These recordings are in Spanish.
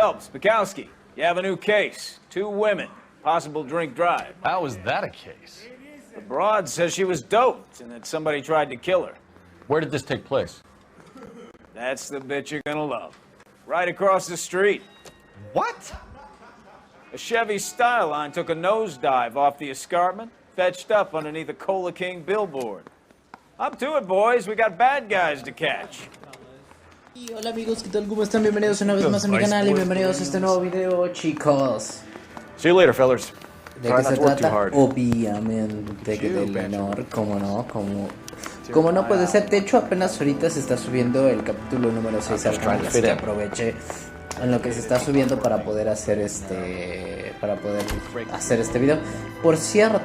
Phelps, Bukowski, you have a new case. 2 women, possible drink drive. How is that a case? The broad says she was doped and that somebody tried to kill her. Where did this take place? That's the bit you're gonna love. Right across the street. What? A Chevy Styline took a nosedive off the escarpment, fetched up underneath a Cola King billboard. Up to it, boys. We got bad guys to catch. Y hola amigos, ¿qué tal? ¿Cómo están? Bienvenidos una vez más a mi canal y bienvenidos a este nuevo video, chicos. See you later, fellas. ¿De qué se trata? Obviamente que de L.A Noire, ¿cómo no? Como no puede ser. De hecho, apenas ahorita se está subiendo el capítulo número 6 al canal, así que aproveche en lo que se está subiendo para poder hacer este video. Por cierto,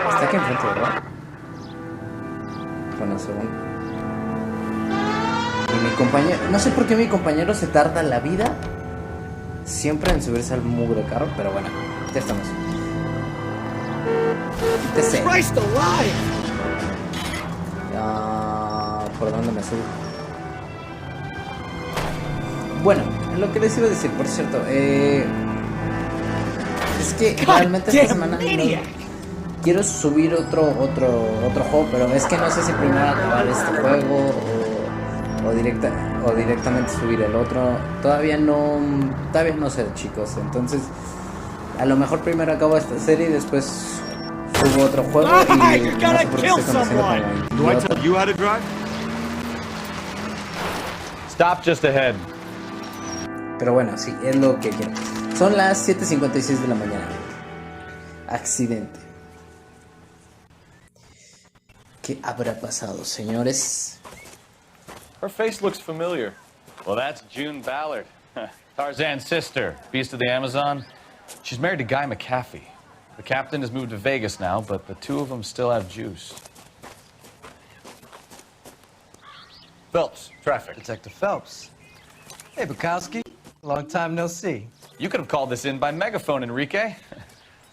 está aquí enfrente, ¿verdad? Bueno, según. Y mi compañero, no sé por qué mi compañero se tarda la vida siempre en subirse al mugre carro, pero bueno, ya estamos. ¿Por dónde me subo? Bueno, lo que les iba a decir, por cierto, es que realmente esta semana no quiero subir otro juego, pero es que no sé si primero acabar este juego o directamente subir el otro. Todavía no sé, chicos. Entonces, a lo mejor primero acabo esta serie y después subo otro juego y no sé por qué estoy conociendo como idiota. Stop just ahead. Pero bueno, sí, es lo que quiero. Son las 7:56 de la mañana. Accidente. ¿Qué habrá pasado, señores? Her face looks familiar. Well, that's June Ballard, Tarzan's sister, beast of the Amazon. She's married to Guy McAfee. The captain has moved to Vegas now, but the two of them still have juice. Phelps, traffic. Detective Phelps. Hey, Bukowski. Long time no see. You could have called this in by megaphone, Enrique.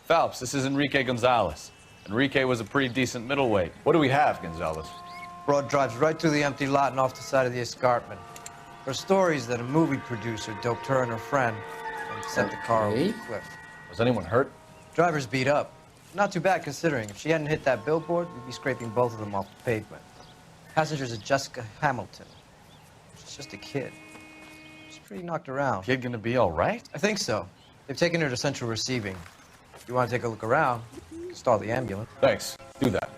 Phelps, this is Enrique Gonzalez. Enrique was a pretty decent middleweight. What do we have, Gonzalez? Broad drives right through the empty lot and off the side of the escarpment. There are stories that a movie producer doped her and her friend and sent the car over the cliff. Was anyone hurt? Driver's beat up. Not too bad considering. If she hadn't hit that billboard, we'd be scraping both of them off the pavement. Passengers are Jessica Hamilton. She's just a kid. She's pretty knocked around. Kid gonna be all right? I think so. They've taken her to central receiving. If you want to take a look around, you can stall the ambulance. Thanks. Do that.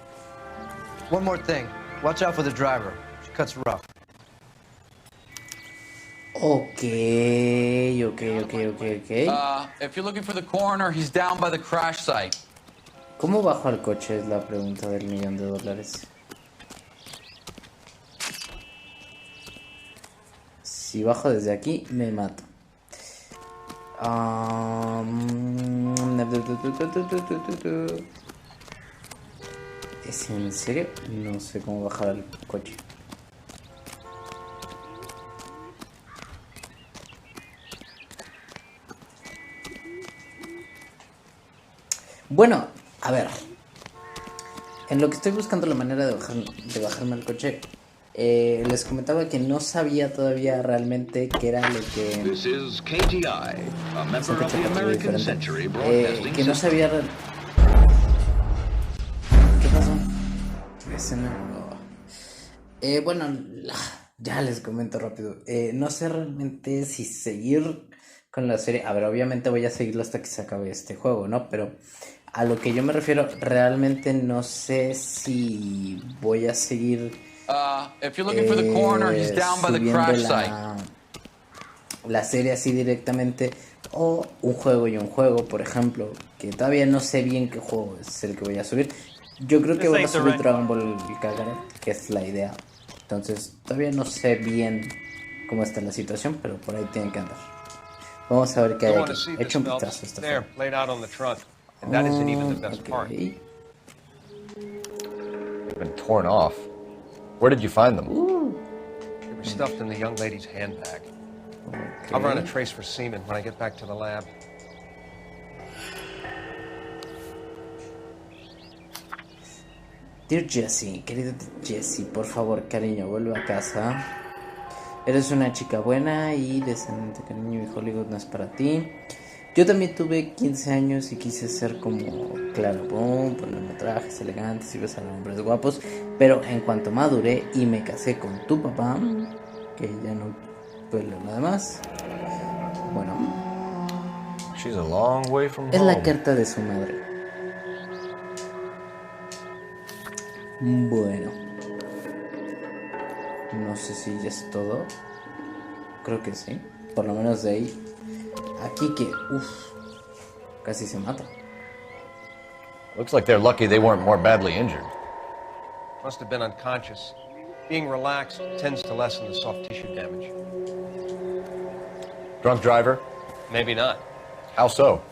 One more thing. Watch out for the driver. She cuts rough. Okay. If you're looking for the coroner, he's down by the crash site. ¿Cómo bajo al coche? Es la pregunta del $1,000,000. Si bajo desde aquí, me mato. ¿Es en serio? No sé cómo bajar al coche. Bueno, a ver. En lo que estoy buscando la manera de bajarme al coche, les comentaba que no sabía todavía realmente qué era lo que... This is KTI, a member of the American Century Broadcasting que no sabía... ¿Qué pasó? Ese no... bueno, ya les comento rápido. No sé realmente si seguir con la serie. A ver, obviamente voy a seguirlo hasta que se acabe este juego, ¿no? Pero a lo que yo me refiero, realmente no sé si voy a seguir... If you're looking for the coroner, he's down by the crash site. La serie así directamente, o un juego, por ejemplo, que todavía no sé bien qué juego es el que voy a subir. Yo creo que voy a subir Dragon Ball Kakarot, que es la idea. Entonces, todavía no sé bien cómo está la situación, pero por ahí tienen que andar. Vamos a ver qué hay aquí. He hecho un pitazo esta there, laid out on the trunk, and that isn't even the best part. They've been torn off. Where did you find them? They were stuffed in the young lady's handbag. I'll run a trace for semen when I get back to the lab. Dear Jessie, querido Jessie, por favor, cariño, vuelve a casa. Eres una chica buena y decente, cariño, y Hollywood no es para ti. Yo también tuve 15 años y quise ser como Clara Boom, ponerme trajes elegantes y besar a hombres guapos. Pero en cuanto maduré y me casé con tu papá, que ya no puedo leer nada más. Bueno, She's a long way from es la home. carta de su madre. Bueno, no sé si ya es todo. Creo que sí. Por lo menos de ahí. Aquí que, casi se mata. Looks like they're lucky they weren't more badly injured. Must have been unconscious. Being relaxed tends to lessen the soft tissue damage. Drunk driver? Maybe not. How so?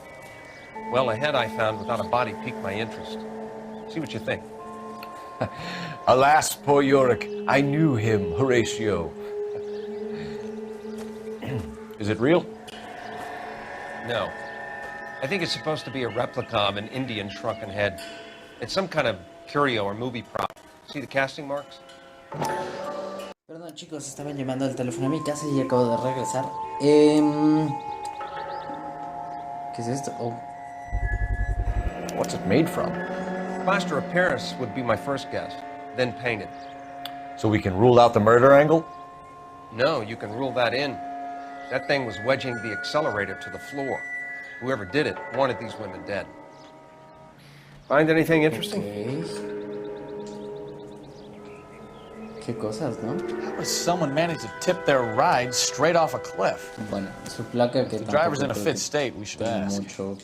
Well, a head I found without a body piqued my interest. See what you think. Alas, poor Yorick, I knew him, Horatio. Is it real? No. I think it's supposed to be a replica of an Indian shrunken head. It's some kind of curio or movie prop. See the casting marks? Perdón chicos, estaban llamando al teléfono a mi casa y acabo de regresar. ¿Qué es esto? Oh. What's it made from? Plaster of Paris would be my first guess, then painted. So we can rule out the murder angle? No, you can rule that in. That thing was wedging the accelerator to the floor. Whoever did it wanted these women dead. Find anything interesting? Okay. Qué cosas, ¿no? How does someone manage to tip their ride straight off a cliff? Bueno, su placa que The driver's in a fit state, we should tiene ask. mucho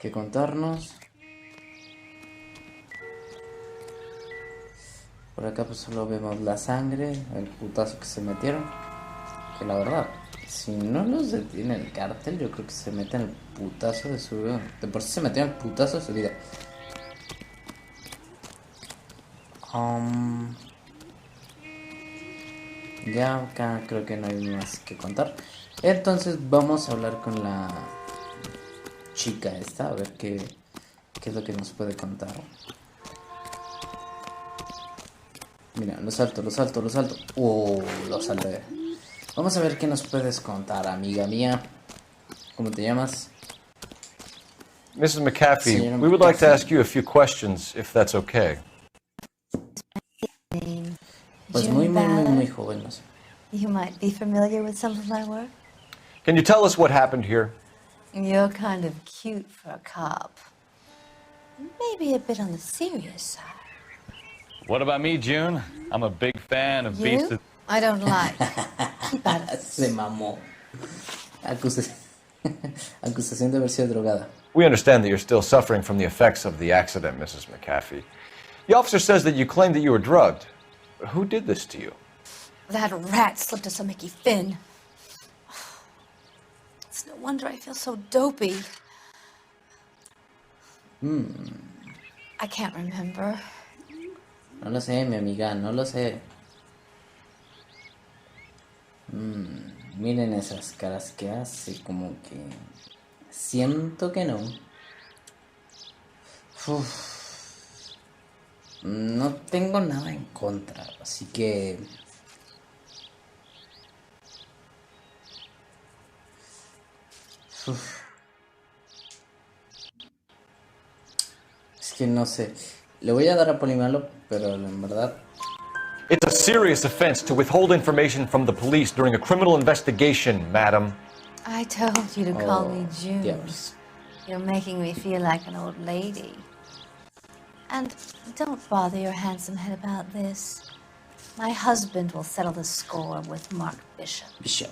que contarnos. Por acá pues solo vemos la sangre, el putazo que se metieron. Que la verdad, si no los detiene el cártel, yo creo que se meten el putazo de su vida. De por sí se metieron el putazo de su vida. Ya acá creo que no hay más que contar. Entonces vamos a hablar con la chica esta, a ver qué es lo que nos puede contar. Mira, lo salto. Lo salté. Vamos a ver qué nos puedes contar, amiga mía. ¿Cómo te llamas? Mrs. McAfee, Señora we would like to McAfee. ask you a few questions, if that's okay. Pues muy joven, no sé. You might be familiar with some of my work. Can you tell us what happened here? You're kind of cute for a cop. Maybe a bit on the serious side. What about me, June? I'm a big fan of Beast You? of... I don't like. Keep out of this. Se mamó. Acusación de haber sido drogada. We understand that you're still suffering from the effects of the accident, Mrs. McAfee. The officer says that you claimed that you were drugged. Who did this to you? That rat slipped us a Mickey Finn. It's no wonder I feel so dopey. I can't remember. No lo sé, mi amiga, no lo sé. Miren esas caras que hace, como que... Siento que no. No tengo nada en contra, así que... Es que no sé. Le voy a dar a Polimalo, pero en verdad... It's a serious offense to withhold information from the police during a criminal investigation, madam. I told you to call me June. Diablos. You're making me feel like an old lady. And don't bother your handsome head about this. My husband will settle the score with Mark Bishop. Bishop.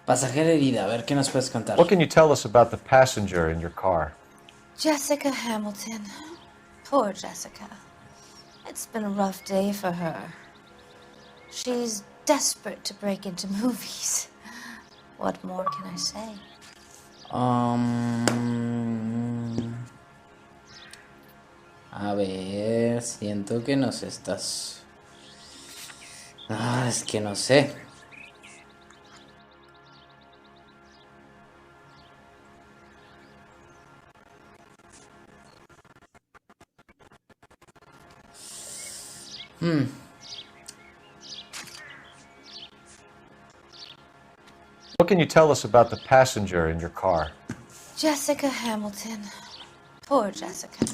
Pasajera herida, a ver qué nos puedes contar. What can you tell us about the passenger in your car? Jessica Hamilton. Poor Jessica. It's been a rough day for her. She's desperate to break into movies. What more can I say? A ver, siento que nos estás... es que no sé. What can you tell us about the passenger in your car? Jessica Hamilton. Poor Jessica.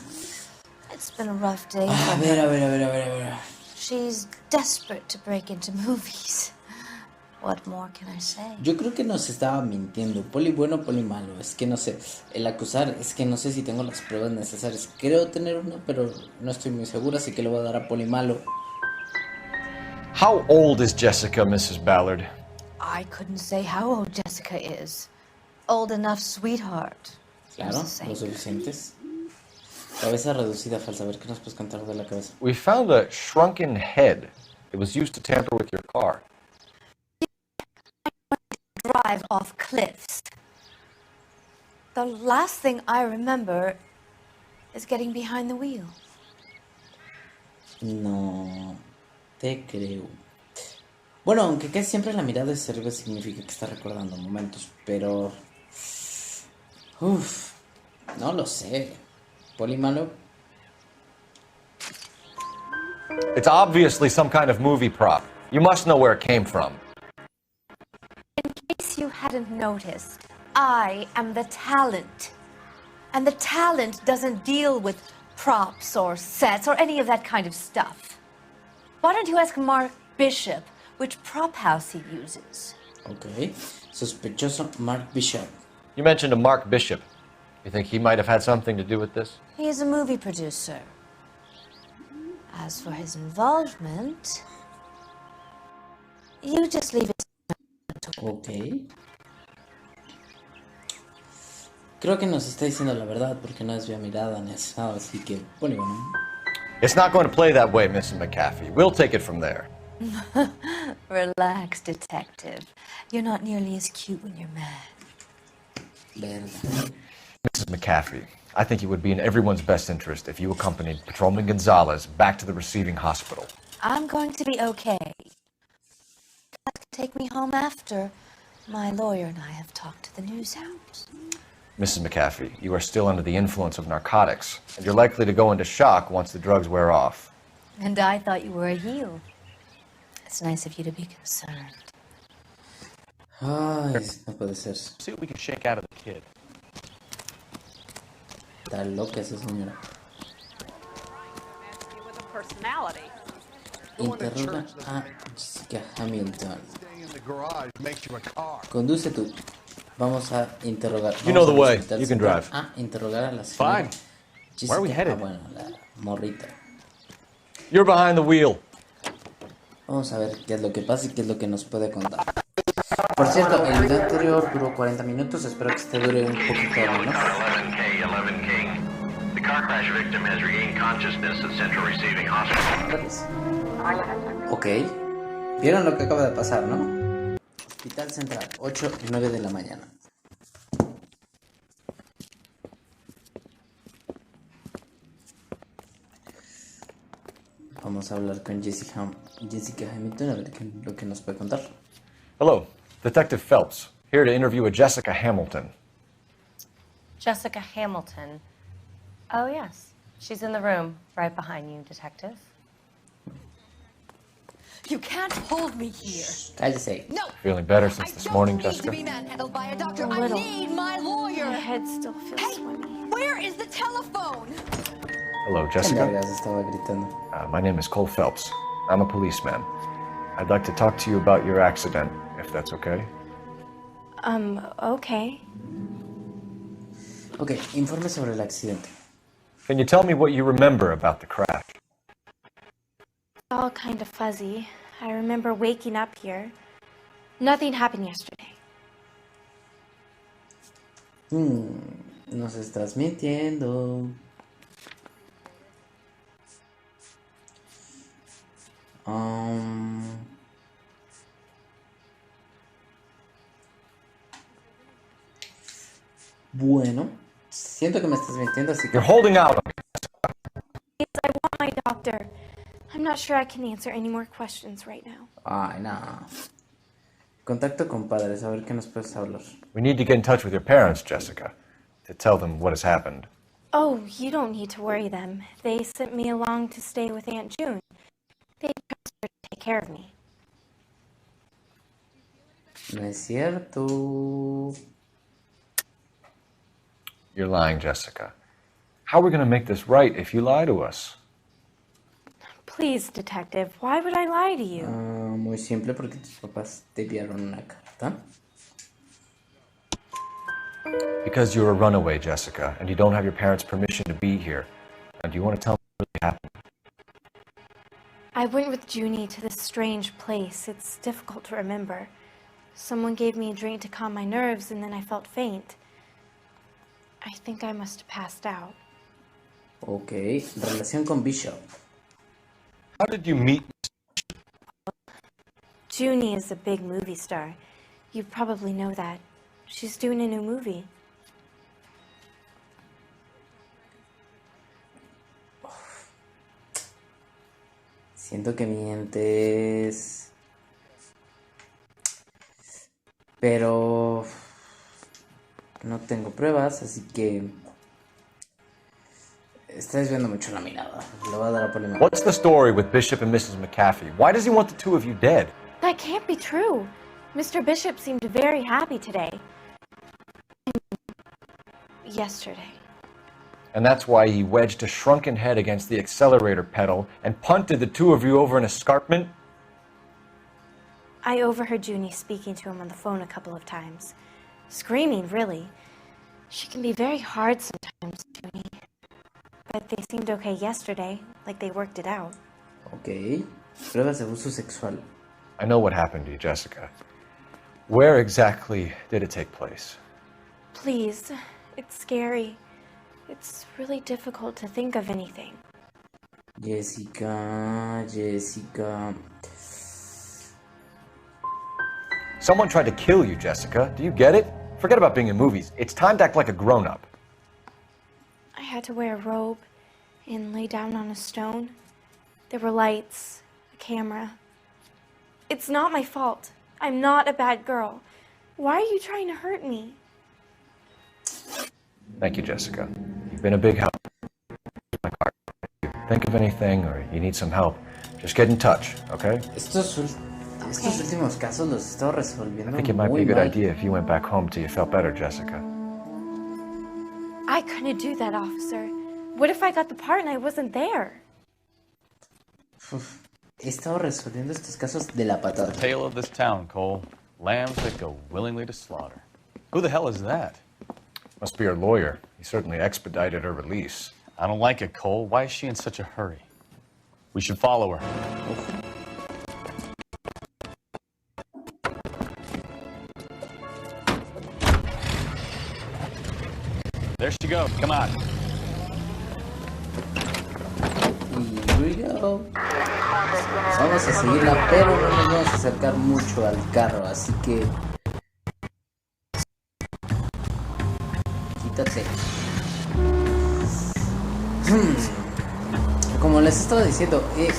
It's been a rough day for A her. ver. She's desperate to break into movies. What more can I say? Yo creo que nos estaba mintiendo. Poli bueno, poli malo. Es que no sé. El acusar, es que no sé si tengo las pruebas necesarias. Creo tener una, pero no estoy muy segura, así que le voy a dar a poli malo. How old is Jessica, Mrs. Ballard? I couldn't say how old Jessica is. Old enough, sweetheart. Claro, lo suficientes. Cabeza reducida, falsa. A ver qué nos puedes contar de la cabeza. We found a shrunken head. It was used to tamper with your car. Drive off cliffs. The last thing I remember is getting behind the wheel. No te creo. Bueno, aunque casi siempre la mirada de cerebro significa que está recordando momentos, pero... Uf, no lo sé. ¿Poli malo? It's obviously some kind of movie prop. You must know where it came from. In case you hadn't noticed, I am the talent. And the talent doesn't deal with props or sets or any of that kind of stuff. Why don't you ask Mark Bishop which prop house he uses? Ok. Sospechoso Mark Bishop. You mentioned a Mark Bishop. You think he might have had something to do with this? He is a movie producer. As for his involvement, you just leave it. Ok. Creo que nos está diciendo la verdad porque no desvía mirada ni nada, así que poli bueno. It's not going to play that way, Mrs. McAfee. We'll take it from there. Relax, detective. You're not nearly as cute when you're mad. Verdad. Mrs. McAfee, I think it would be in everyone's best interest if you accompanied Patrolman Gonzalez back to the receiving hospital. I'm going to be okay. Dad can take me home after. My lawyer and I have talked to the news house. Mrs. McAfee, you are still under the influence of narcotics, and you're likely to go into shock once the drugs wear off. And I thought you were a heel. It's nice of you to be concerned. Ay, no puede ser. See what we can shake out of the kid. Está loca esa señora. Interroga a Jessica Hamilton. Conduce tú. Vamos a interrogar. You know the way. You can drive. A interrogar a la Fine. Jessica, Where are we headed? bueno, la morrita. You're behind the wheel. Vamos a ver qué es lo que pasa y qué es lo que nos puede contar. Por cierto, el video anterior duró 40 minutos. Espero que este dure un poquito menos. 11K. The car crash victim has regained consciousness at Central Receiving Hospital. Ok. ¿Vieron lo que acaba de pasar, no? Hospital Central, 8 y 9 de la mañana. Vamos a hablar con Jessica Hamilton a ver lo que nos puede contar. Hello, Detective Phelps, here to interview a Jessica Hamilton. Jessica Hamilton. Oh, yes. She's in the room, right behind you, Detective. You can't hold me here. Cállese. No. Feeling better since this morning, Jessica? I don't need to be manhandled by a doctor. A I little. need my lawyer. My head still feels swimmy. Where is the telephone? Hello, ¿Qué Jessica. largas estaba gritando? My name is Cole Phelps. I'm a policeman. I'd like to talk to you about your accident, if that's okay. Okay. Ok, informe sobre el accidente. Can you tell me what you remember about the crash? All kind of fuzzy. I remember waking up here. Nothing happened yesterday. Nos estás mintiendo. Bueno, siento que me estás mintiendo, así que... You're holding out. Yes, I want my doctor. I'm not sure I can answer any more questions right now. Ay, no. Contacto con padres, a ver qué nos puedes hablar. We need to get in touch with your parents, Jessica, to tell them what has happened. Oh, you don't need to worry them. They sent me along to stay with Aunt June. They trust her to take care of me. No es cierto. You're lying, Jessica. How are we going to make this right if you lie to us? Please, detective, why would I lie to you? Muy simple, porque tus papás te enviaron una carta. Because you're a runaway, Jessica, and you don't have your parents' permission to be here. And do you want to tell me what really happened? I went with Junie to this strange place. It's difficult to remember. Someone gave me a drink to calm my nerves, and then I felt faint. I think I must have passed out. Ok, relación con Bishop. How did you meet? Junie is a big movie star. You probably know that. She's doing a new movie. Siento que mientes. Pero no tengo pruebas, así que estás viendo mucho la mirada. Le voy a dar a poner. What's the story with Bishop and Mrs. McAfee? Why does he want the two of you dead? That can't be true. Mr. Bishop seemed very happy today. Yesterday. And that's why he wedged a shrunken head against the accelerator pedal and punted the two of you over an escarpment? I overheard Junie speaking to him on the phone a couple of times. Screaming, really. She can be very hard sometimes, Junie. But they seemed okay yesterday, like they worked it out. Ok. Pruebas de abuso sexual. I know what happened to you, Jessica. Where exactly did it take place? Please, it's scary. It's really difficult to think of anything. Jessica. Someone tried to kill you, Jessica. Do you get it? Forget about being in movies. It's time to act like a grown-up. I had to wear a robe and lay down on a stone. There were lights, a camera. It's not my fault. I'm not a bad girl. Why are you trying to hurt me? Thank you, Jessica. You've been a big help. If you think of anything or you need some help, just get in touch, okay? Estos últimos casos los he estado resolviendo I think it might be muy a good mal. idea if you went back home till you felt better, Jessica. I couldn't do that, officer. What if I got the part and I wasn't there? He estado resolviendo estos casos de la patada. The tale of this town, Cole. Lambs that go willingly to slaughter. Who the hell is that? Must be her lawyer. He certainly expedited her release. I don't like it, Cole. Why is she in such a hurry? We should follow her. There she goes. Come on. Here we go. Vamos a seguirla, pero no nos vamos a acercar mucho al carro, así que quítate. Como les estaba diciendo, he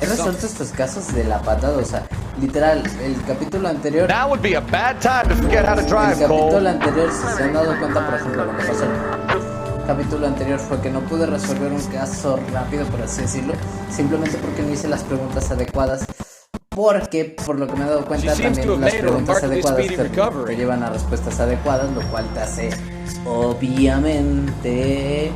resuelto estos casos de la patada, o sea, literal, el capítulo anterior. Now would be a bad time to forget how to drive, El capítulo Cole. anterior, si se han dado cuenta, por ejemplo, lo que pasó el capítulo anterior fue que no pude resolver un caso rápido, por así decirlo, simplemente porque no hice las preguntas adecuadas. Porque, por lo que me he dado cuenta, también las preguntas adecuadas te llevan a respuestas adecuadas, lo cual te hace, obviamente,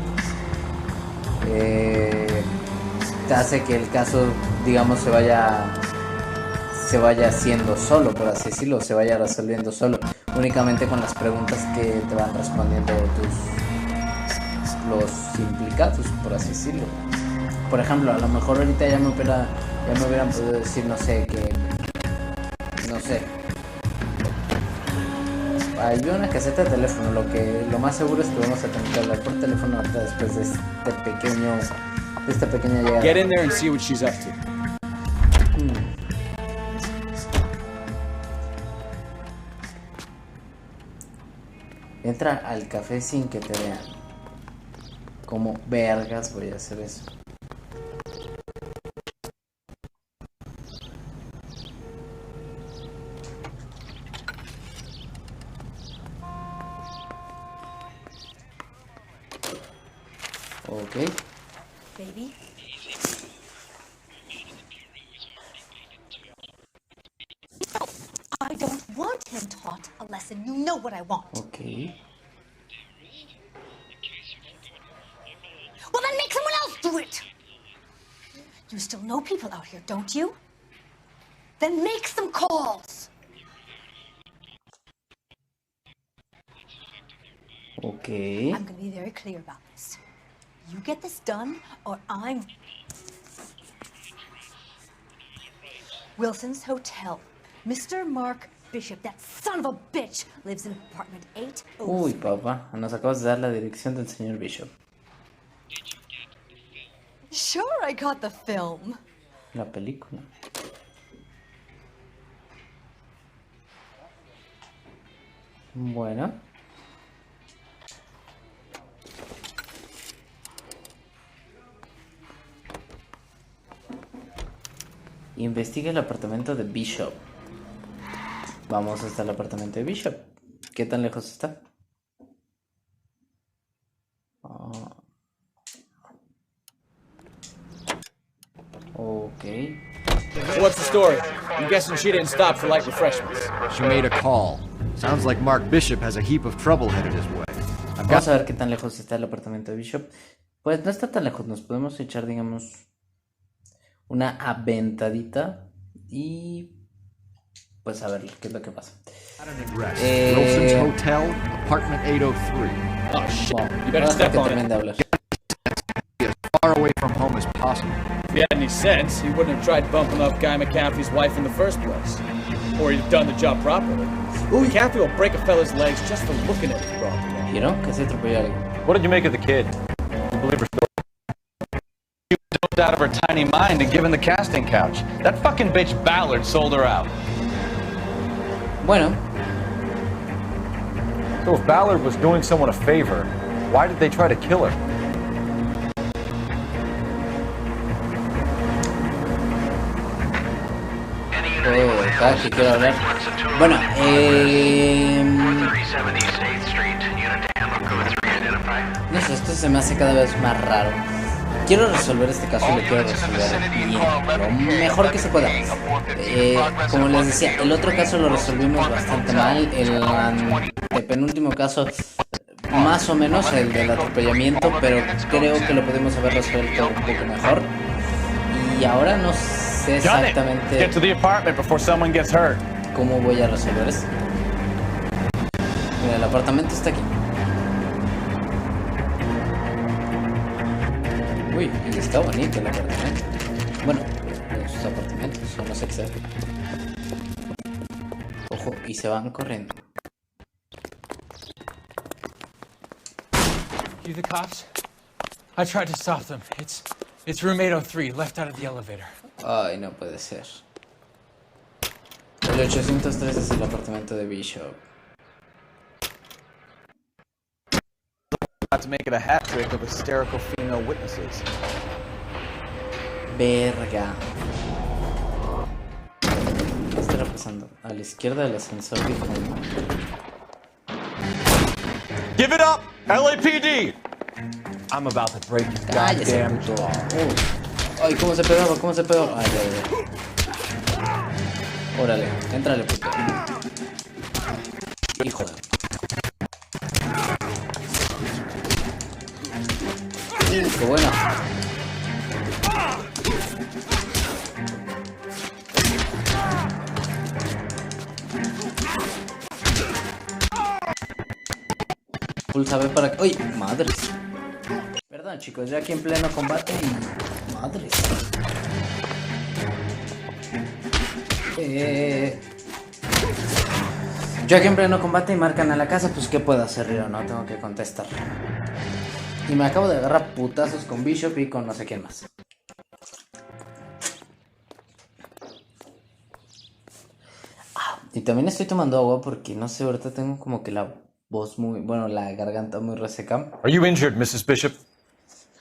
te hace que el caso, digamos, se vaya haciendo solo, por así decirlo, se vaya resolviendo solo, únicamente con las preguntas que te van respondiendo los implicados, por así decirlo. Por ejemplo, a lo mejor ahorita ya me hubieran podido decir, no sé, hay una caseta de teléfono, lo más seguro es que vamos a tener que hablar por teléfono ahorita después de esta pequeña llegada. Get in there and see what she's up to. Entra al café sin que te vean. ¿Cómo vergas voy a hacer eso? Ok. Baby? want him taught a lesson. You know what I want. Ok. Well, then make someone else do it. You still know people out here, don't you? Then make some calls. Ok. I'm going to be very clear about this. You get this done, or I'm... Wilson's Hotel. Mr. Mark Bishop, that son of a bitch, lives in apartment 8. Uy, papá, nos acabas de dar la dirección del señor Bishop. Sure, I got the film. La película. Bueno. Investiga el apartamento de Bishop. Vamos hasta el apartamento de Bishop. ¿Qué tan lejos está? Okay. So what's the story? I'm guessing she didn't stop for light refreshments. She made a call. Sounds like Mark Bishop has a heap of trouble headed his way. Vamos a ver qué tan lejos está el apartamento de Bishop. Pues no está tan lejos. Nos podemos echar, digamos, una aventadita y pues a ver qué es lo que pasa. Wilson's Hotel, apartment 803. Oh shit! Bueno, You better step on it. hablar. As far away from home as possible. If he had any sense, he wouldn't have tried bumping up Guy McAfee's wife in the first place. Or he'd have done the job properly. McAfee will break a fella's legs just for looking at his property. You know, casi atropelló a alguien. What did you make of the kid? You believe her story? She was doped out of her tiny mind and given the casting couch. That fucking bitch Ballard sold her out. Bueno. So if Ballard was doing someone a favor, why did they try to kill her? Cada que quiero hablar. Bueno, no sé, esto se me hace cada vez más raro. Quiero resolver este caso y lo quiero resolver bien, lo mejor que se pueda. Como les decía, el otro caso lo resolvimos bastante mal. El penúltimo caso, más o menos, el del atropellamiento, pero creo que lo podemos haber resuelto un poco mejor. Y ahora no sé exactamente Get to the apartment before someone gets hurt. cómo voy a resolver esto. Mira, el apartamento está aquí. Uy, y está bonito el apartamento. Bueno, los apartamentos son los excesos. Ojo, y se van corriendo. You the cops? I tried to stop them. It's room 803, left out of the elevator. Ay, no puede ser. El 803 es el apartamento de Bishop. Not to make it a hat trick of hysterical female witnesses. Verga. ¿Qué estará pasando? A la izquierda del ascensor dijo, ¿no? Give it up, LAPD! I'm about to break your Cállese, goddamn puto. jaw. Ay, ¿cómo se pegaba? ¿Cómo se pegaba? Ay, ay, ay. Órale, éntrale, puto. Hijo de... qué bueno. Pulsa B para... ¡Uy! Madres. Perdón, chicos, ya aquí en pleno combate y... Madres. Yo aquí en pleno combate y marcan a la casa, pues ¿qué puedo hacer, Río? No tengo que contestar. Y me acabo de agarrar putazos con Bishop y con no sé quién más. Y también estoy tomando agua porque no sé, ahorita tengo como que la voz muy... Bueno, la garganta muy reseca. Are you injured, Mrs. Bishop?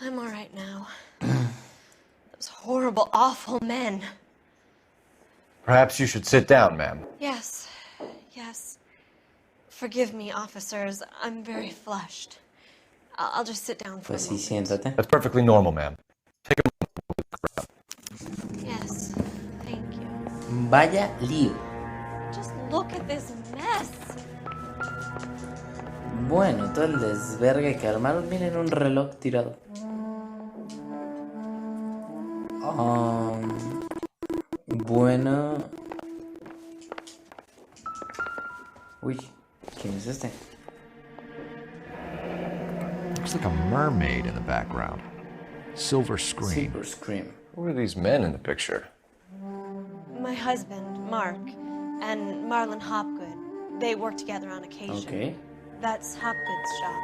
I'm all right now. Those horrible, awful men. Perhaps you should sit down, ma'am. Yes, yes. Forgive me, officers. I'm very flushed. I'll just sit down for a Pues sí, moment. siéntate. That's perfectly normal, ma'am. Take a Yes, thank you. Vaya lío. Just look at this Bueno, todo el desvergue que armaron. Miren, un reloj tirado. Bueno. Uy, ¿quién es este? Looks like a mermaid in the background. Silver screen. Silver screen. Who are these men in the picture? My husband, Mark, and Marlon Hopgood. They work together on occasion. Okay. That's Hopgood's shop.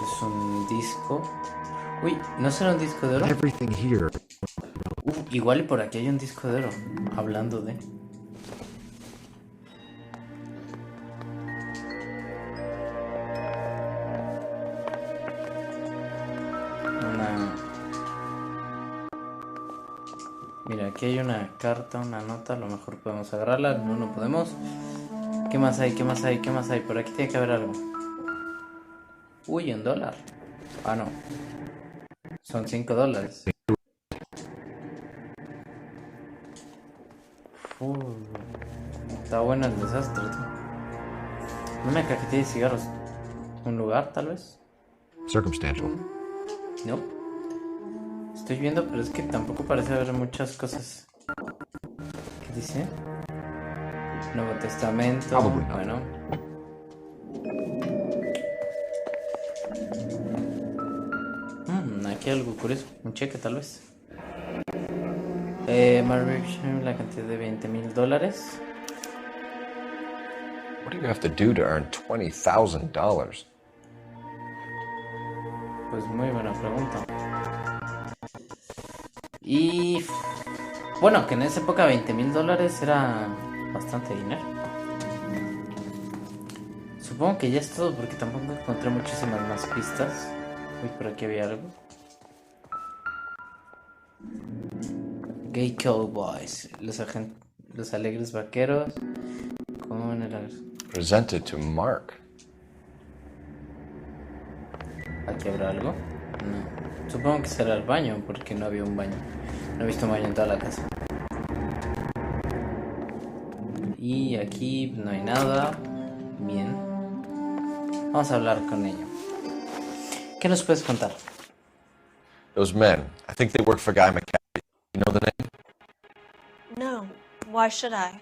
Es un disco. Uy, ¿no será un disco de oro? Everything here. Igual y por aquí hay un disco de oro. Hablando de... Mira, aquí hay una carta, una nota. A lo mejor podemos agarrarla. No, no podemos. ¿Qué más hay? ¿Qué más hay? ¿Qué más hay? Por aquí tiene que haber algo. Uy, $1. Ah, no. Son $5. Está bueno el desastre, tío. Una cajetilla de cigarros. ¿Un lugar, tal vez? Circumstantial. No. Estoy viendo, pero es que tampoco parece haber muchas cosas. ¿Qué dice? Nuevo Testamento. Bueno. Aquí hay algo curioso. Un cheque, tal vez. La cantidad de $20,000. What do you have to do to earn $20,000? Pues muy buena pregunta. Y bueno, que en esa época $20,000 era bastante dinero. Supongo que ya es todo porque tampoco encontré muchísimas más pistas. Uy, por aquí había algo. Gay Cowboys, los alegres vaqueros con el... Presented to Mark. ¿Aquí habrá algo? No. Supongo que será el baño, porque no había un baño. No he visto un baño en toda la casa. Y aquí no hay nada. Bien. Vamos a hablar con ella. ¿Qué nos puedes contar? Those men, I think they work for Guy McCaffrey. You know the name? No. Why should I?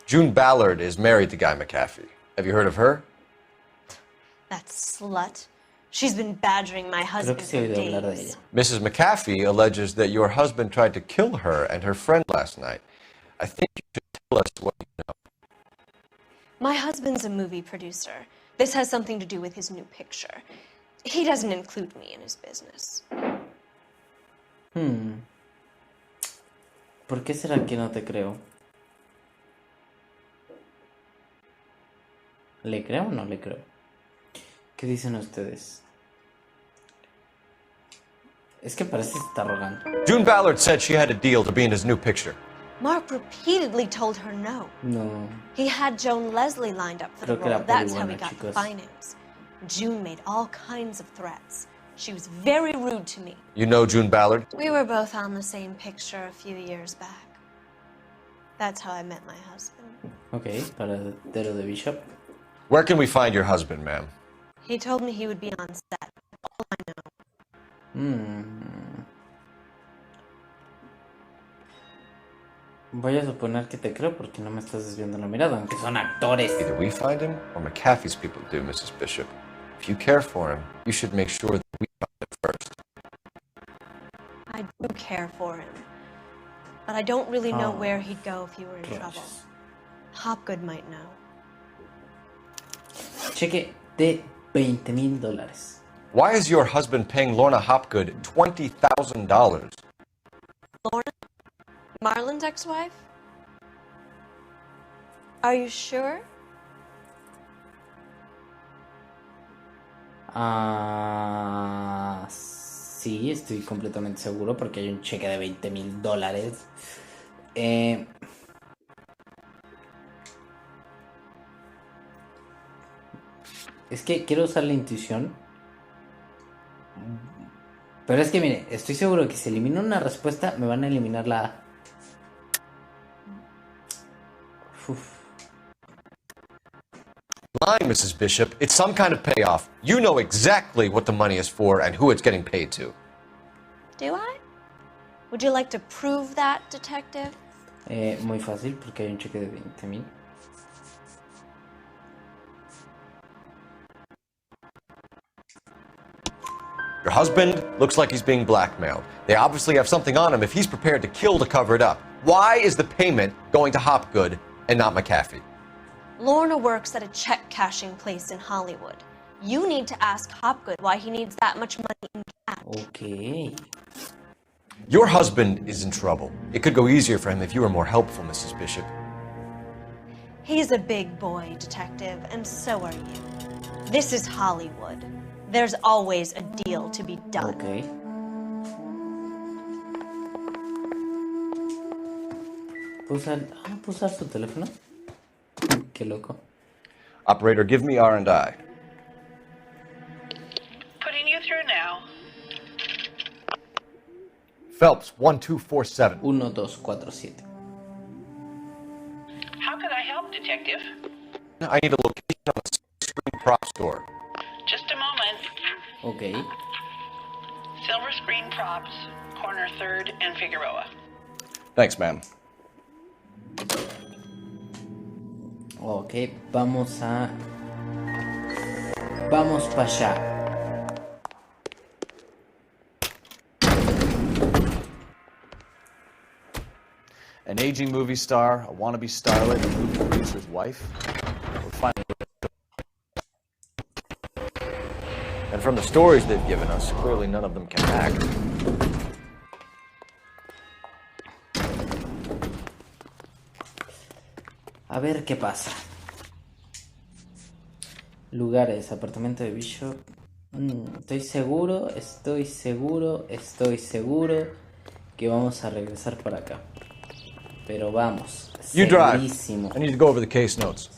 June Ballard is married to Guy McCaffrey. Have you heard of her? That slut. She's been badgering my husband for days. Mrs. McCaffrey alleges that your husband tried to kill her and her friend last night. I think you should tell us what you know. My husband's a movie producer. This has something to do with his new picture. He doesn't include me in his business. ¿Por qué será que no te creo? ¿Le creo o no le creo? ¿Qué dicen ustedes? Es que parece que está rogando. June Ballard said she had a deal to be in his new picture. Mark repeatedly told her no. No. He had Joan Leslie lined up for the role. That's how he got the finance. June made all kinds of threats. She was very rude to me. You know June Ballard? We were both on the same picture a few years back. That's how I met my husband. Okay, paradero de Bishop. Where can we find your husband, ma'am? He told me he would be on set. All I know. Voy a suponer que te creo porque no me estás desviando la mirada, aunque son actores. Either we find him or McCaffrey's people do, Mrs. Bishop. If you care for him, you should make sure that we find him first. I do care for him, but I don't really know where he'd go if he were in trouble. Hopgood might know. Cheque de $20,000. Why is your husband paying Lorna Hopgood $20,000? Lorna? Marlon's ex-wife? Are you sure? Sí, estoy completamente seguro porque hay un cheque de $20,000. Es que quiero usar la intuición. Pero es que mire, estoy seguro que si elimino una respuesta me van a eliminar la A. fine, Mrs. Bishop. It's some kind of payoff. You know exactly what the money is for and who it's getting paid to. Do I? Would you like to prove that, detective? Muy fácil, porque hay un cheque de 20,000. Your husband looks like he's being blackmailed. They obviously have something on him if he's prepared to kill to cover it up. Why is the payment going to Hopgood and not McAfee? Lorna works at a check cashing place in Hollywood. You need to ask Hopgood why he needs that much money in cash. Okay. Your husband is in trouble. It could go easier for him if you were more helpful, Mrs. Bishop. He's a big boy, detective, and so are you. This is Hollywood. There's always a deal to be done. Okay. ¿Puedo usar su teléfono? Qué loco. Operator, give me R&I. Putting you through now. Phelps, 1247. 1247. How can I help, Detective? I need a location on the screen prop store. Just a moment. Okay. Silver Screen Props, corner 3rd and Figueroa. Thanks, ma'am. Ok, vamos para allá. An aging movie star, a wannabe starlet, a movie producer's wife. We're finally. And from the stories they've given us, clearly none of them can act. A ver qué pasa. Lugares, apartamento de Bishop. Estoy seguro que vamos a regresar para acá. Pero vamos, You drive. segurísimo. I need to go over the case notes.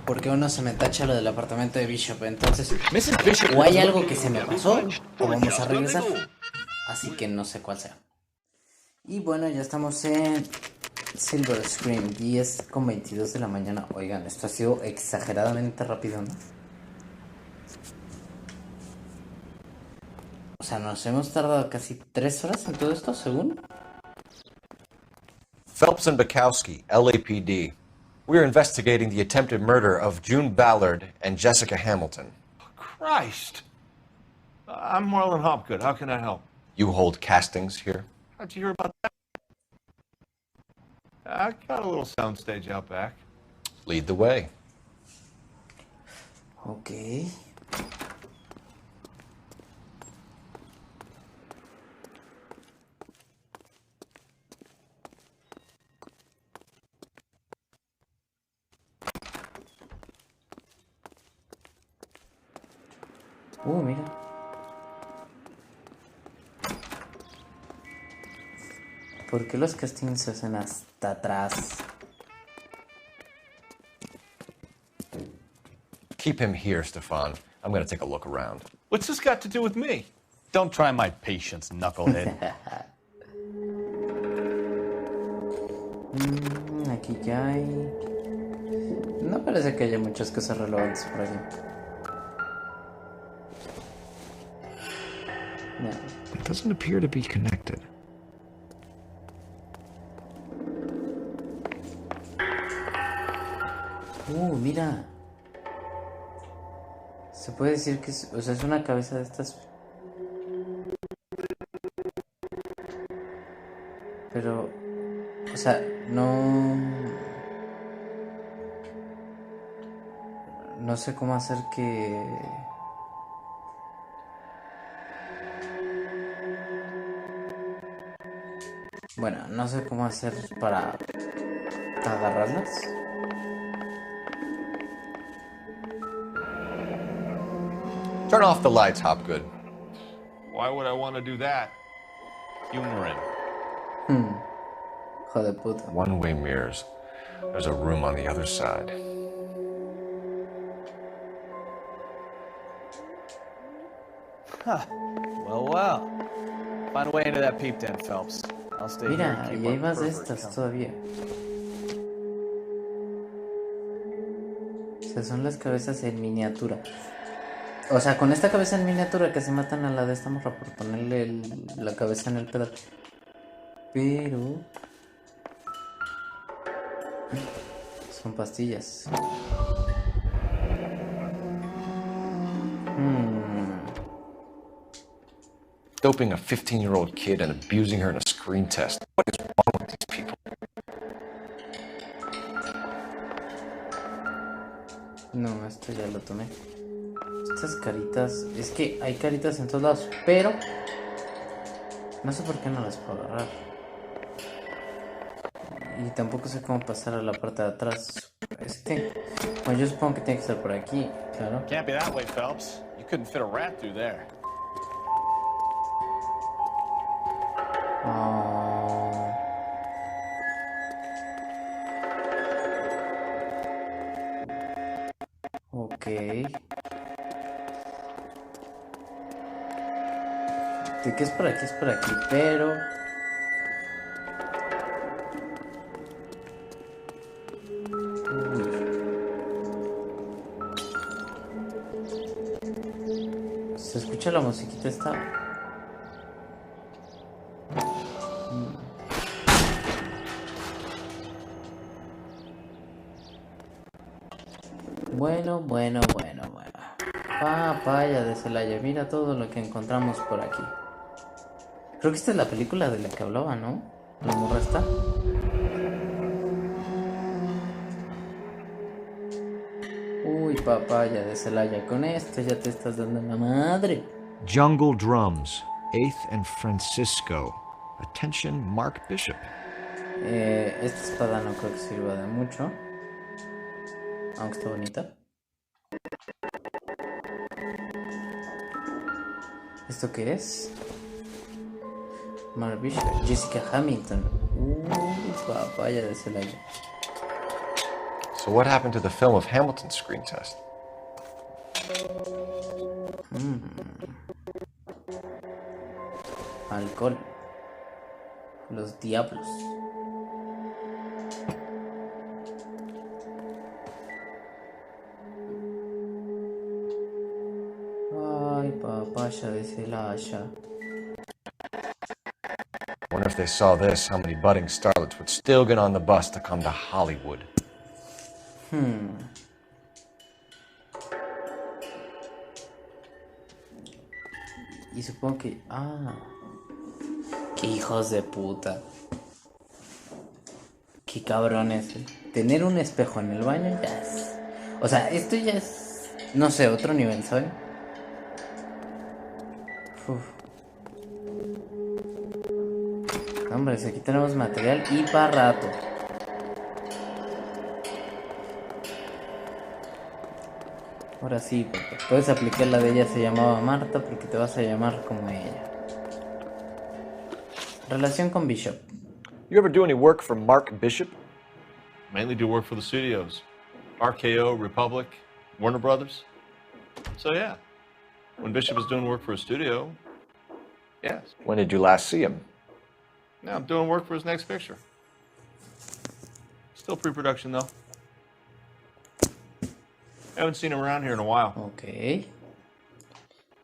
Porque uno se me tacha lo del apartamento de Bishop, entonces o hay algo que se me pasó o vamos a regresar. Así que no sé cuál sea. Y bueno, ya estamos en Silver Screen, 10:22 de la mañana. Oigan, esto ha sido exageradamente rápido, ¿no? O sea, nos hemos tardado casi 3 horas en todo esto, según. Phelps and Bukowski, LAPD. We are investigating the attempted murder of June Ballard and Jessica Hamilton. Christ. I'm Marlon Hopgood. How can I help? You hold castings here? How'd you hear about that? I got a little soundstage out back. Lead the way. Okay. Mira. ¿Por qué los castings se hacen hasta atrás? Keep him here, Stefan. I'm going to take a look around. What's this got to do with me? Don't try my patience, knucklehead. Aquí ya hay... No parece que haya muchas cosas relevantes por aquí. No. It doesn't appear to be connected. Mira. Se puede decir que es, o sea, es una cabeza de estas. Pero, o sea, no sé cómo hacer que... Bueno, no sé cómo hacer para agarrarlas. Turn off the lights, Hopgood. Why would I want to do that? Humor him. Hijo de puta. One-way mirrors. There's a room on the other side. Huh. Well. Find a way into that peep den, Phelps. I'll stay here Mira, and keep y hay our más de pervert estas company. todavía. sea, son las cabezas en miniatura. O sea, con esta cabeza en miniatura que se matan a la de esta morra por ponerle la cabeza en el pedal. Pero... son pastillas. Doping a 15-year-old kid and abusing her in a screen test. What is wrong with these people? No, esto ya lo tomé. Estas caritas... es que hay caritas en todos lados, pero... no sé por qué no las puedo agarrar. Y tampoco sé cómo pasar a la parte de atrás. Bueno, yo supongo que tiene que estar por aquí, claro. Can't be that way, Phelps. You couldn't fit a rat through there. Ok. De que es por aquí, pero... se escucha la musiquita esta. Bueno. Papaya de Celaya, mira todo lo que encontramos por aquí. Creo que esta es la película de la que hablaba, ¿no? La morra está. Uy, papaya de Celaya, con esto ya te estás dando la madre. Jungle Drums, 8th and Francisco. Attention, Mark Bishop. Esta espada no creo que sirva de mucho. Aunque está bonita. ¿Esto qué es? Mark Bishop, Jessica Hamilton. Papaya de Celaya. So what happened to the film of Hamilton's screen test? Alcohol. Los diablos. Ay, papaya de Celaya. Wonder if they saw this, how many budding starlets would still get on the bus to come to Hollywood. Y supongo que... qué hijos de puta. Qué cabrones. Tener un espejo en el baño ya es... o sea, esto ya es... no sé, otro nivel, ¿saben? Hombre, aquí tenemos material y para rato. Ahora sí, porque puedes aplicar la de ella se llamaba Marta porque te vas a llamar como ella. Relación con Bishop. You ever do any work for Mark Bishop? Mainly do work for the studios. RKO, Republic, Warner Brothers. So yeah, when Bishop is doing work for a studio, yes. When did you last see him? Now I'm doing work for his next picture. Still pre-production though. Haven't seen him around here in a while. Ok.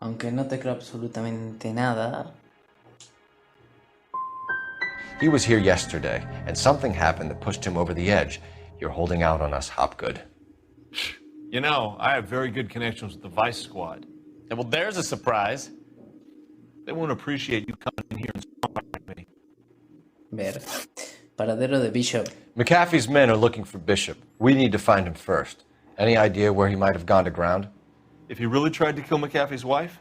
Aunque no te creo absolutamente nada. He was here yesterday, and something happened that pushed him over the edge. You're holding out on us, Hopgood. You know, I have very good connections with the Vice Squad. Yeah, well, there's a surprise. They won't appreciate you coming in here and spying me. Ver. Paradero de Bishop. McAfee's men are looking for Bishop. We need to find him first. Any idea where he might have gone to ground? If he really tried to kill McAfee's wife,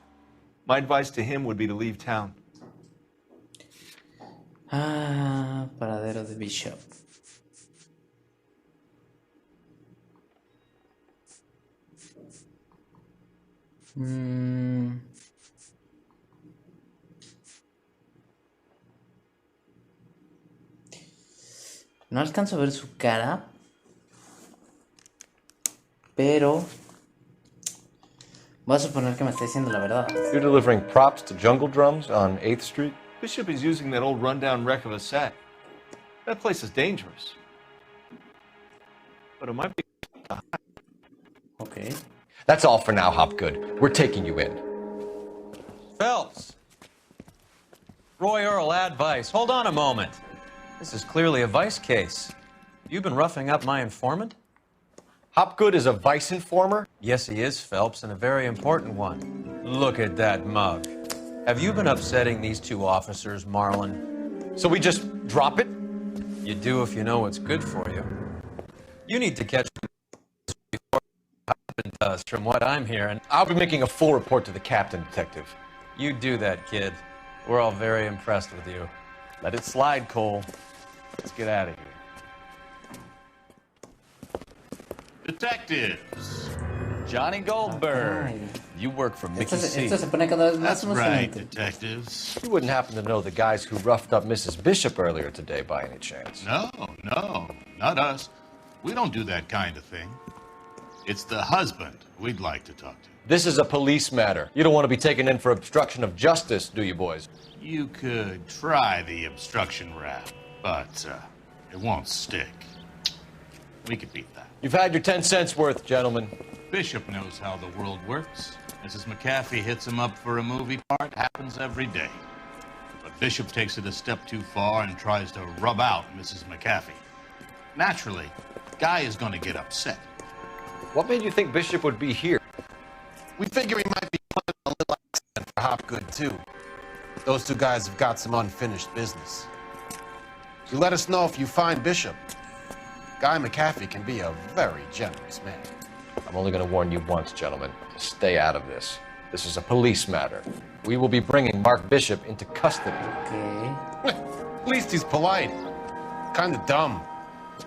my advice to him would be to leave town. Paradero de Bishop. No alcanzo a ver su cara, pero voy a suponer que me está diciendo la verdad. You're delivering props to Jungle Drums on 8th Street? Bishop is using that old rundown wreck of a set. That place is dangerous. But it might be... Okay. That's all for now, Hopgood. We're taking you in. Phelps. Roy Earl, advice. Hold on a moment. This is clearly a vice case. You've been roughing up my informant? Hopgood is a vice informer? Yes, he is, Phelps, and a very important one. Look at that mug. Have you been upsetting these two officers, Marlin? So we just drop it? You do if you know what's good for you. You need to catch before it happened to us, from what I'm hearing. I'll be making a full report to the captain, Detective. You do that, kid. We're all very impressed with you. Let it slide, Cole. Let's get out of here. Detectives. Johnny Goldberg. You work for Mickey C. Esto se pone cada vez más That's right, emocionante. detectives. You wouldn't happen to know the guys who roughed up Mrs. Bishop earlier today by any chance? No, not us. We don't do that kind of thing. It's the husband we'd like to talk to. This is a police matter. You don't want to be taken in for obstruction of justice, do you, boys? You could try the obstruction rap, but it won't stick. We could beat that. You've had your 10 cents worth, gentlemen. Bishop knows how the world works. Mrs. McAfee hits him up for a movie part. Happens every day. But Bishop takes it a step too far and tries to rub out Mrs. McAfee. Naturally, Guy is going to get upset. What made you think Bishop would be here? We figure he might be putting a little accent for Hopgood, too. Those two guys have got some unfinished business. You let us know if you find Bishop. Guy McAfee can be a very generous man. I'm only going to warn you once, gentlemen. Stay out of this. This is a police matter. We will be bringing Mark Bishop into custody. Okay. At least he's polite. Kind of dumb,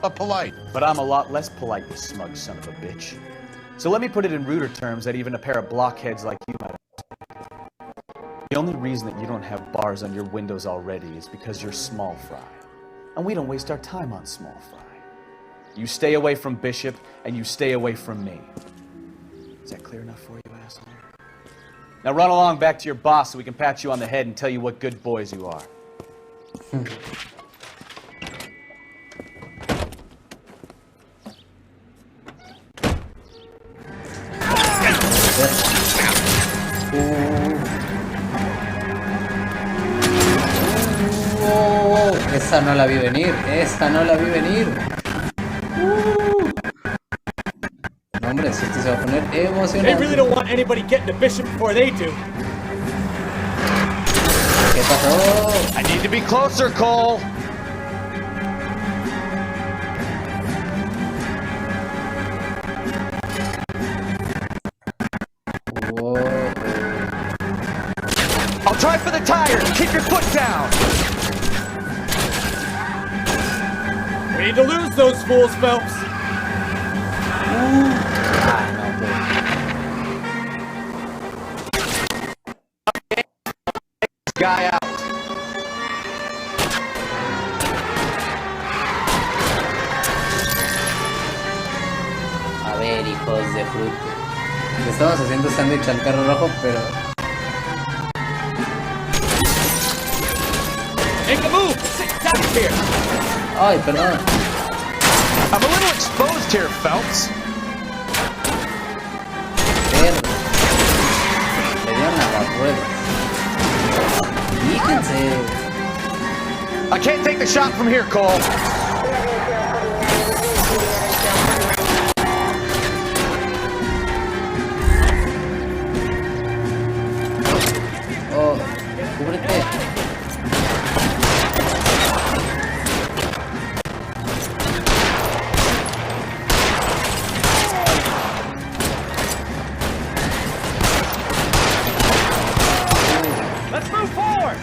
but polite. But I'm a lot less polite, you smug son of a bitch. So let me put it in ruder terms that even a pair of blockheads like you might understand. The only reason that you don't have bars on your windows already is because you're small fry. And we don't waste our time on small fry. You stay away from Bishop, and you stay away from me. Is that clear enough for you, asshole? Now run along back to your boss so we can pat you on the head and tell you what good boys you are. Esta no la vi venir, esta no la vi venir. No, hombre, si esto se va a poner emocionante. They really don't want anybody getting to Bishop before they do. ¿Qué pasó? I need to be closer, Cole. I'll try for the tires. Keep your foot down. We need to lose those fools, Phelps. Guy out. A ver, hijos de fruta. Le estamos haciendo sándwich al carro rojo, pero... Make a move! Sit down here! Ay, perdón. I'm a little exposed here, Phelps. Perro. Le dieron a la rueda. Fíjense. I can't take the shot from here, Cole. Oh, cúbrete. Let's move forward!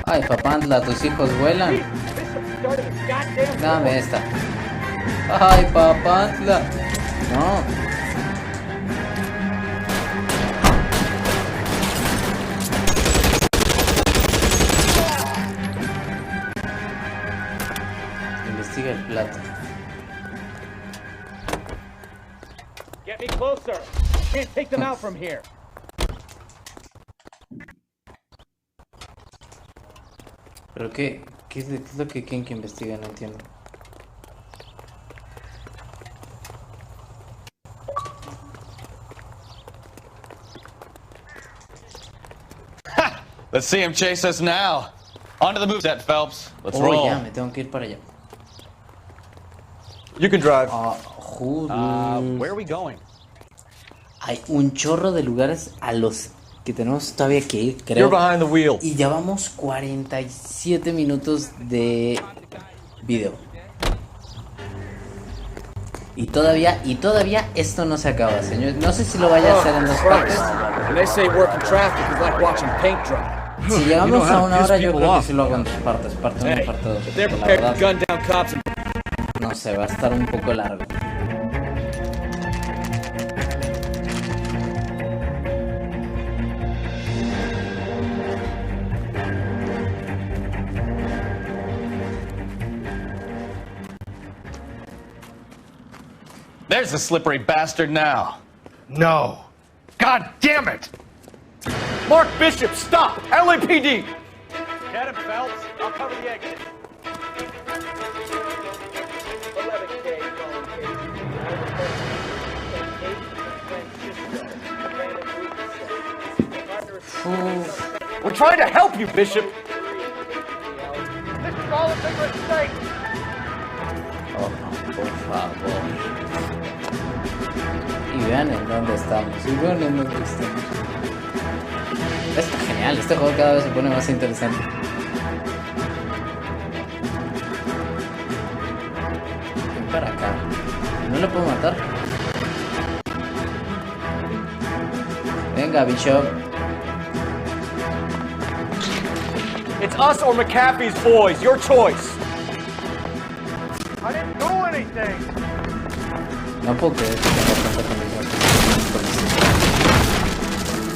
Ay, papantla, tus hijos vuelan. Dame esta. Ay, papantla. No. Investiga el plato. Get me closer. Can't take them out from here. ¿Pero qué es lo que quieren que investigue? No entiendo. Let's see him chase us now. On to the move set, Phelps. Let's Oh, roll. ya, me tengo que ir para allá. You can drive. Where are we going? Hay un chorro de lugares a los que tenemos todavía que ir, creo. You're behind the wheel. Y ya vamos 47 minutos de video. Y todavía esto no se acaba, señor. No sé si lo vaya a hacer en dos partes. Si llegamos a una hora, yo creo que sí lo hago en dos partes. Parte 1 y parte 2. La verdad, no sé, va a estar un poco largo. There's the slippery bastard now. No. God damn it! Mark Bishop, stop! LAPD! Get him, Phelps. I'll cover the exit. We're trying to help you, Bishop! This is all a big mistake. Oh, no, por favor. Y vean en dónde estamos. Está genial, este juego cada vez se pone más interesante. Ven para acá. ¿No lo puedo matar? Venga, Bishop. It's us or McAfee's boys, your choice. I didn't do anything. No puedo creer que tenga tanta condición.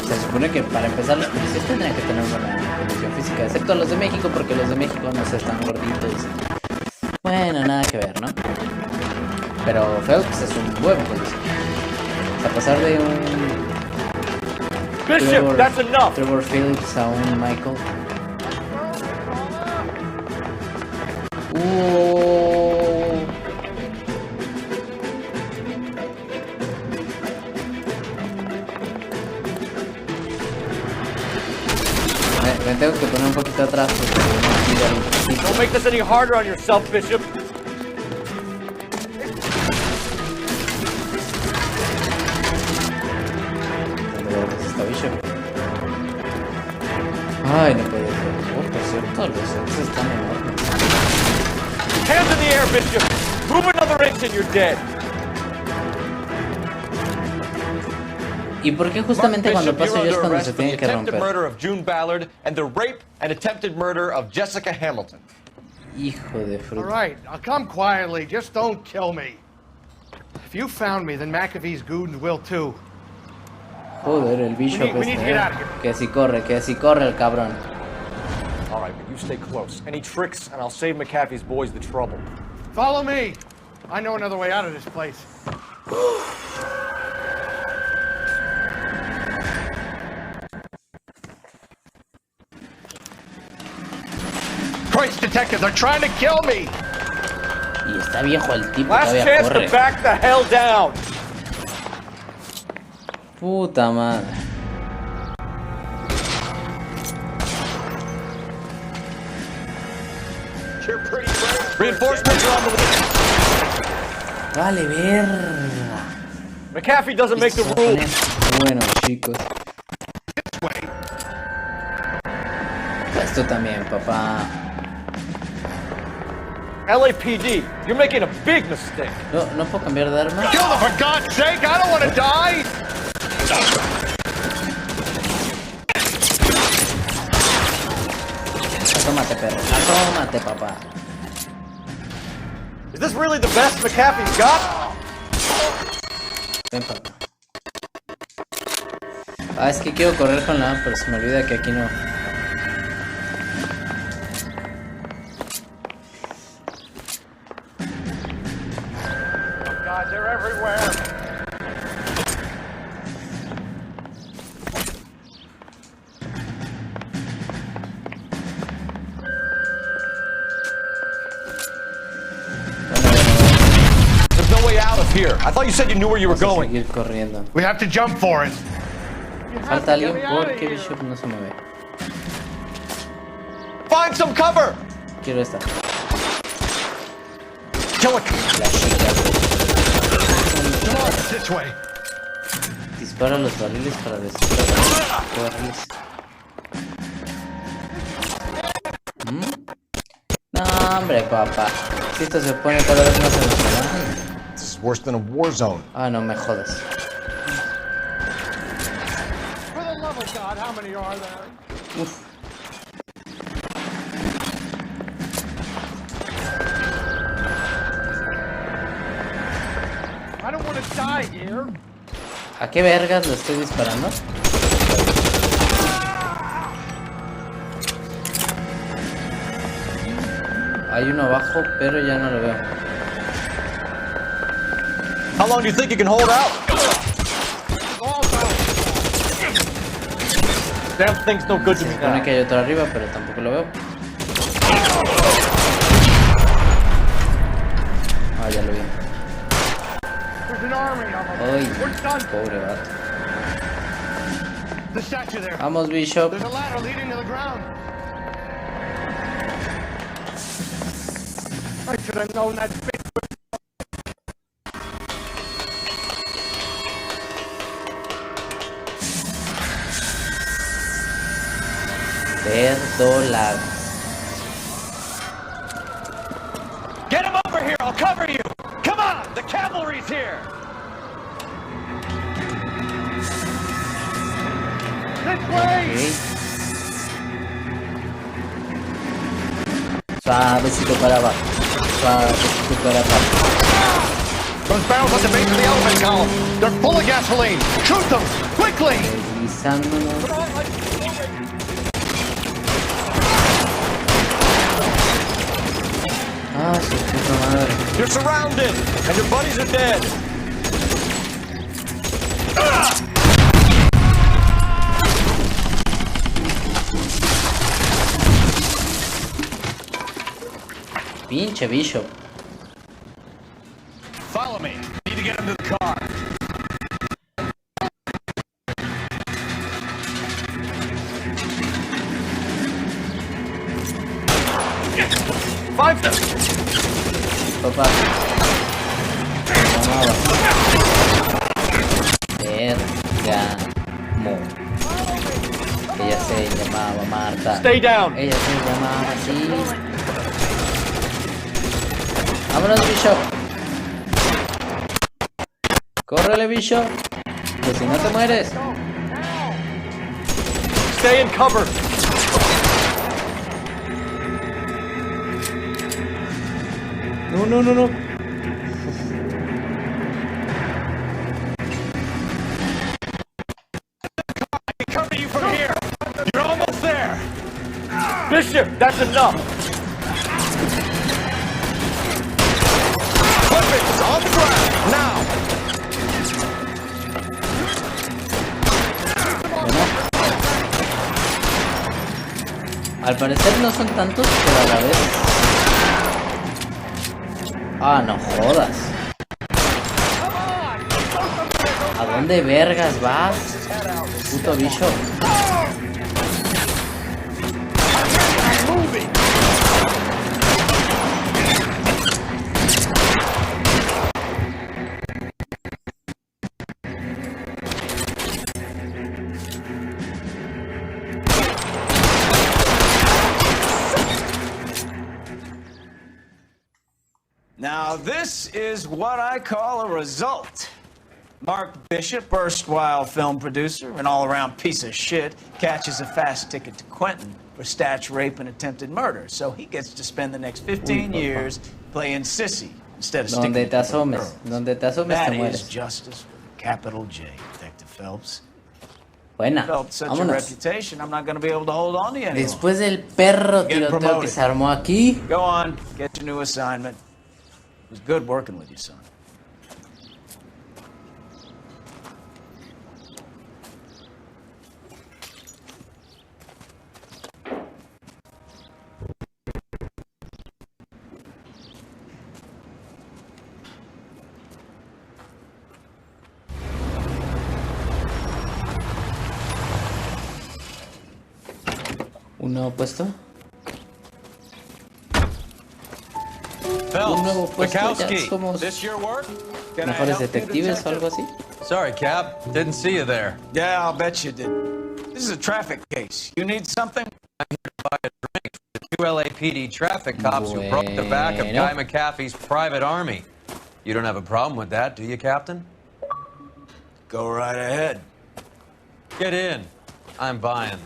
Se supone que para empezar los policías tendrían que tener buena condición física, excepto los de México, porque los de México no se están gorditos. Bueno, nada que ver, ¿no? Pero Phelps es un buen policía. O sea, pasar de un Bishop, that's enough. Trevor Phillips a un Michael. Me tengo que poner un poquito atrás porque Don't make this any harder on yourself, Bishop. está Bishop. Ay, no puede ser. Oh, por cierto, los X están enormes. Hands in the air, Bishop. Move another inch and you're dead. ¿Y por qué justamente cuando pasa yo es cuando se tiene que romper? Murder of June Ballard and the rape and attempted murder of Jessica Hamilton. Hijo de fruta. All right, I'll come quietly. Just don't kill me. If you found me, then McAfee's goons will too. Joder, el Bishop we need to get out of here. Que si corre el cabrón. All right, but you stay close. Any tricks, and I'll save McAfee's boys the trouble. Follow me. I know another way out of this place. Christ, detective, they're trying to kill me. Y está viejo el tipo, Last todavía chance corre. to back the hell down. Puta madre. Reinforcements are on the way. Vale, verga. McAfee doesn't make the rules. Bueno, chicos. Esto también, papá. LAPD, you're making a big mistake. No puedo cambiar de arma. Kill them, for God's sake! I don't want to die! Asómate, perro. Asómate, papá. Is this really the best McAfee's got? Ven, papá. Ah, es que quiero correr con la A, pero se me olvida que aquí no. Oh God, they're everywhere! There's no way out of here. I thought you said you knew where you were going. Seguir corriendo. We have to jump for it. Falta alguien porque Bishop no se mueve. Find some cover! Quiero esta. Kill it! This way. Dispara los barriles para desactivarles. No, hombre, papá. Si esto se pone cada vez más emocionante. This is worse than a war zone. Ah, no me jodas. For the love of God, how many are there? Uf. I don't want to die here. ¿A qué vergas lo estoy disparando? Hay uno abajo, pero ya no lo veo. How long do you think you can hold out? Damn thing's no good to me Se supone now. que hay otro arriba, pero tampoco lo veo. Ah, ya lo vi. There's an army of them. Ay, We're done. pobre vato. The statue there. Vamos, Bishop. There's a ladder leading to the ground. I should have known that bitch. Perdolado. Get him over here, I'll cover you! Come on, the cavalry's here! This way! Okay. Suavecito para abajo. Suavecito para abajo. Those barrels at the base of the elephant column. They're full of gasoline. Shoot them! Quickly! Deslizándonos. Ah, su puta madre. You're surrounded, and your buddies are dead. Pinche Bishop. Follow me. Need to get him to the car. Five them. Papá. Bergamo. Ella se llamaba Marta. Stay down. Ella se llamaba así. Vámonos, Bishop. Córrele, Bishop. Que si no te mueres. Stay in cover. No, no, no, no. I can cover you from here. You're almost there. Bishop, that's enough. Weapons on the ground, now. Al parecer no son tantos, pero a la vez... Ah, no jodas. ¿A dónde vergas vas? Puto bicho. Now, this is what I call a result. Mark Bishop, erstwhile film producer and all-around piece of shit, catches a fast ticket to Quentin for statue rape and attempted murder. So he gets to spend the next 15 years playing sissy instead of sticking Donde with te the asomes, girls. donde te asomes te That is mueres. justice with a capital J, Detective Phelps. Buena, Developed such a vámonos. reputation, I'm not going to be able to hold on to you anymore. Después del perro Get tiroteo que promoted. se armó aquí. Go on, get your new assignment. It was good working with you, son. ¿Un nuevo puesto? Un nuevo puesto, ya Bukowski, somos this your work? Can I mejores help you, detectives o algo así. Sorry, Cap. Didn't see you there. Yeah, I'll bet you did. This is a traffic case. You need something? I'm here to buy a drink for the 2 LAPD traffic cops who broke the back of Guy McAfee's private army. You don't have a problem with that, do you, Captain? Go right ahead. Get in. I'm buying.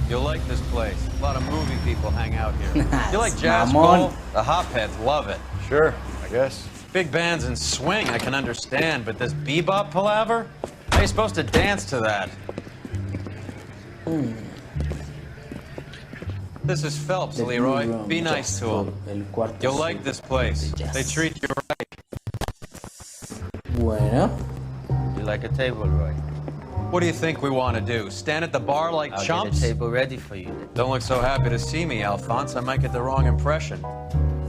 You'll like this place. A lot of movie people hang out here. You like jazz, Cole? The hopheads love it. Sure, I guess. Big bands and swing, I can understand, but this bebop palaver? How are you supposed to dance to that? This is Phelps, Leroy. Be nice to him. You'll like this place. They treat you right. Bueno. You like a table, Roy? What do you think we want to do? Stand at the bar like chumps? Get a table ready for you. Don't look so happy to see me, Alphonse. I might get the wrong impression.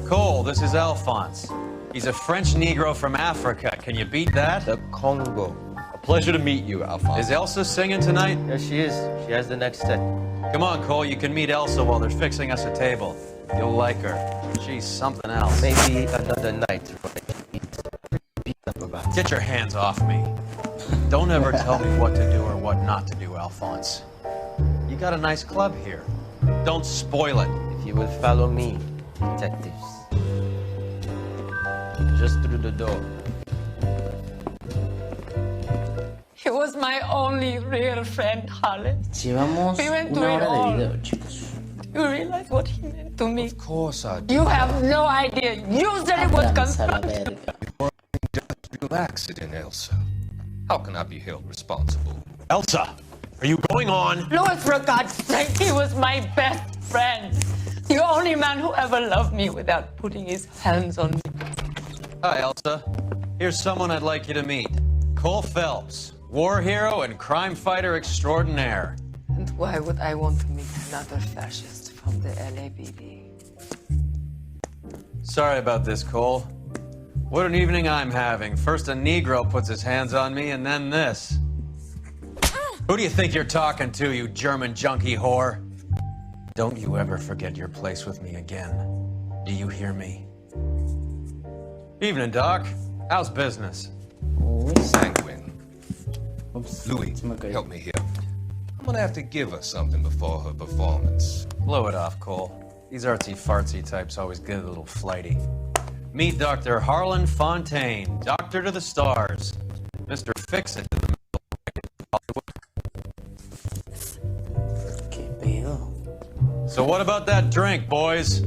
Cole, this is Alphonse. He's a French Negro from Africa. Can you beat that? The Congo. A pleasure to meet you, Alphonse. Is Elsa singing tonight? Yes, she is. She has the next set. Come on, Cole. You can meet Elsa while they're fixing us a table. You'll like her. She's something else. Maybe another night. Get your hands off me. Don't ever tell me what to do or what not to do, Alphonse. You got a nice club here. Don't spoil it. If you will follow me, detectives. Just through the door. He was my only real friend, Harlan. Llevamos We went una through it hora de all. video, chicos. You realize what he meant to me? Of course I do. You have no idea. You said it was Lanza la constructive. verga. Relax it in, Elsa. How can I be held responsible? Elsa, are you going on? Louis, for God's sake, he was my best friend. The only man who ever loved me without putting his hands on me. Hi, Elsa. Here's someone I'd like you to meet. Cole Phelps, war hero and crime fighter extraordinaire. And why would I want to meet another fascist from the LAPD? Sorry about this, Cole. What an evening I'm having. First a Negro puts his hands on me, and then this. Who do you think you're talking to, you German junkie whore? Don't you ever forget your place with me again. Do you hear me? Evening, Doc. How's business? Sanguine. Louis, help me here. I'm gonna have to give her something before her performance. Blow it off, Cole. These artsy-fartsy types always get a little flighty. Meet Dr. Harlan Fontaine, doctor to the stars. Mr. Fix-It in the middle of Hollywood. ¿Qué pedo? So what about that drink, boys?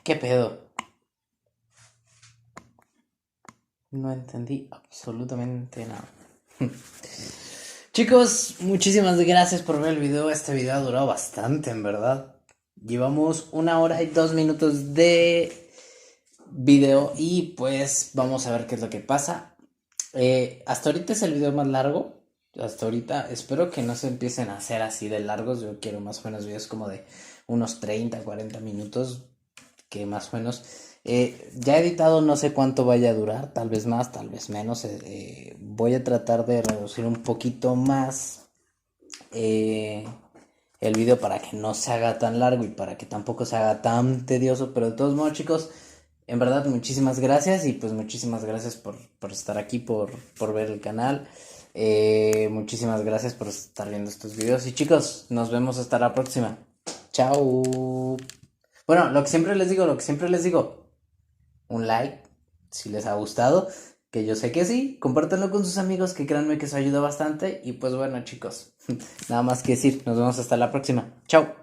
¿Qué pedo? No entendí absolutamente nada. Chicos, muchísimas gracias por ver el video. Este video ha durado bastante, en verdad. Llevamos 1 hora y 2 minutos de video y pues vamos a ver qué es lo que pasa. Hasta ahorita es el video más largo. Hasta ahorita espero que no se empiecen a hacer así de largos. Yo quiero más o menos videos como de unos 30, 40 minutos. Que más o menos ya editado, no sé cuánto vaya a durar, tal vez más, tal vez menos. Voy a tratar de reducir un poquito más el video para que no se haga tan largo y para que tampoco se haga tan tedioso. Pero de todos modos, chicos, en verdad muchísimas gracias y pues muchísimas gracias por estar aquí, por ver el canal. Muchísimas gracias por estar viendo estos videos y chicos, nos vemos hasta la próxima. Chao. Bueno, lo que siempre les digo, un like si les ha gustado, que yo sé que sí, compártanlo con sus amigos, que créanme que eso ayuda bastante. Y pues bueno, chicos, nada más que decir, nos vemos hasta la próxima. Chao.